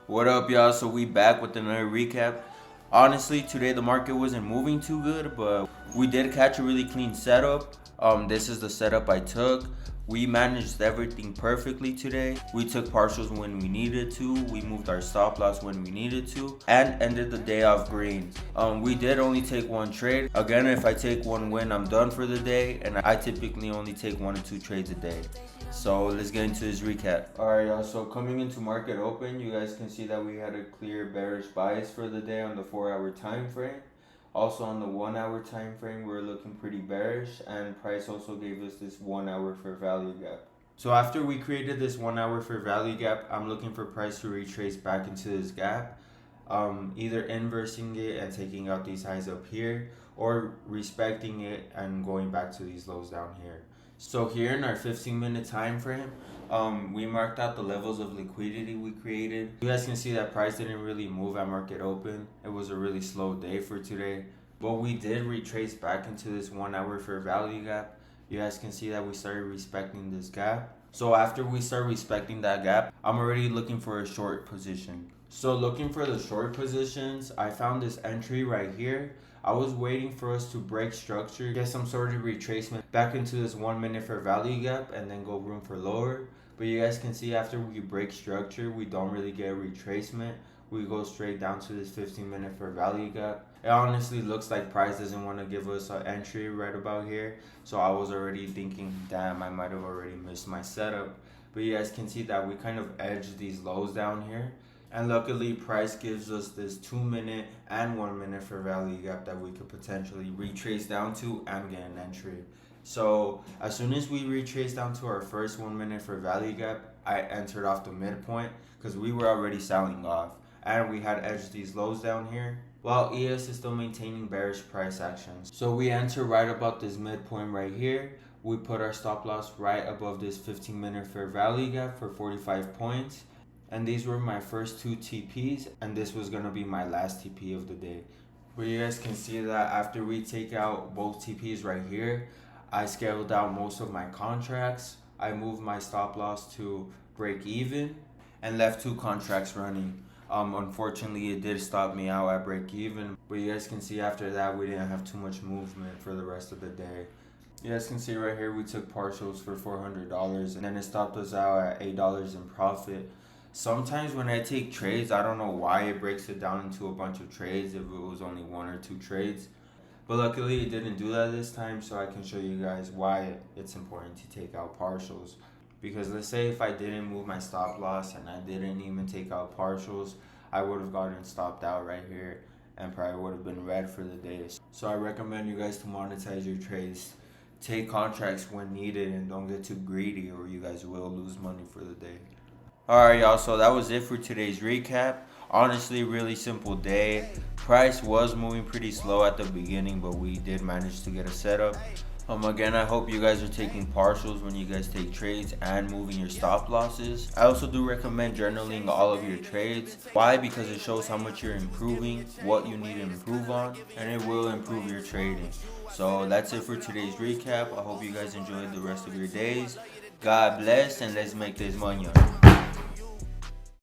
What up, y'all? So we back with another recap. Honestly, today the market wasn't moving too good, but we did catch a really clean setup. This is the setup I took. We managed everything perfectly today. We took partials when we needed to. We moved our stop loss when we needed to, and ended the day off green. We did only take one trade. Again, if I take one win, I'm done for the day, and I typically only take 1 or 2 trades a day. So let's get into this recap. Alright, y'all, so coming into market open, you guys can see that we had a clear bearish bias for the day on the 4-hour time frame. Also on the 1-hour time frame, we're looking pretty bearish, and price also gave us this 1-hour fair value gap. So after we created this 1-hour fair value gap, I'm looking for price to retrace back into this gap, either inversing it and taking out these highs up here, or respecting it and going back to these lows down here. So here in our 15-minute time frame, we marked out the levels of liquidity we created. You guys can see that price didn't really move at market open. It was a really slow day for today, but we did retrace back into this 1-hour fair value gap. You guys can see that we started respecting this gap. So after we start respecting that gap, I'm already looking for a short position. So looking for the short positions, I found this entry right here. I was waiting for us to break structure, get some sort of retracement back into this 1-minute fair value gap, and then go room for lower. But you guys can see after we break structure, we don't really get a retracement. We go straight down to this 15-minute fair value gap. It honestly looks like price doesn't want to give us an entry right about here. So I was already thinking, damn, I might have already missed my setup. But you guys can see that we kind of edged these lows down here. And luckily, price gives us this 2-minute and 1-minute fair value gap that we could potentially retrace down to and get an entry. So as soon as we retrace down to our first 1-minute fair value gap, I entered off the midpoint because we were already selling off. And we had edged these lows down here, while ES is still maintaining bearish price actions. So we enter right about this midpoint right here. We put our stop loss right above this 15-minute fair value gap for 45 points. And these were my first 2 TPs, and this was going to be my last TP of the day. But you guys can see that after we take out both TPs right here, I scaled out most of my contracts. I moved my stop loss to break even and left 2 contracts running. Unfortunately, it did stop me out at break even, but you guys can see after that we didn't have too much movement for the rest of the day. You guys can see right here we took partials for $400, and then it stopped us out at $8 in profit. Sometimes when I take trades, I don't know why it breaks it down into a bunch of trades if it was only 1 or 2 trades. But luckily it didn't do that this time, so I can show you guys why it's important to take out partials. Because let's say if I didn't move my stop loss and I didn't even take out partials, I would have gotten stopped out right here and probably would have been red for the day. So I recommend you guys to monetize your trades. Take contracts when needed and don't get too greedy, or you guys will lose money for the day. Alright, y'all, so that was it for today's recap. Honestly, really simple day. Price was moving pretty slow at the beginning, but we did manage to get a setup. Again, I hope you guys are taking partials when you guys take trades and moving your stop losses. I also do recommend journaling all of your trades. Why? Because it shows how much you're improving, what you need to improve on, and it will improve your trading. So that's it for today's recap. I hope you guys enjoyed the rest of your days. God bless, and let's make this money.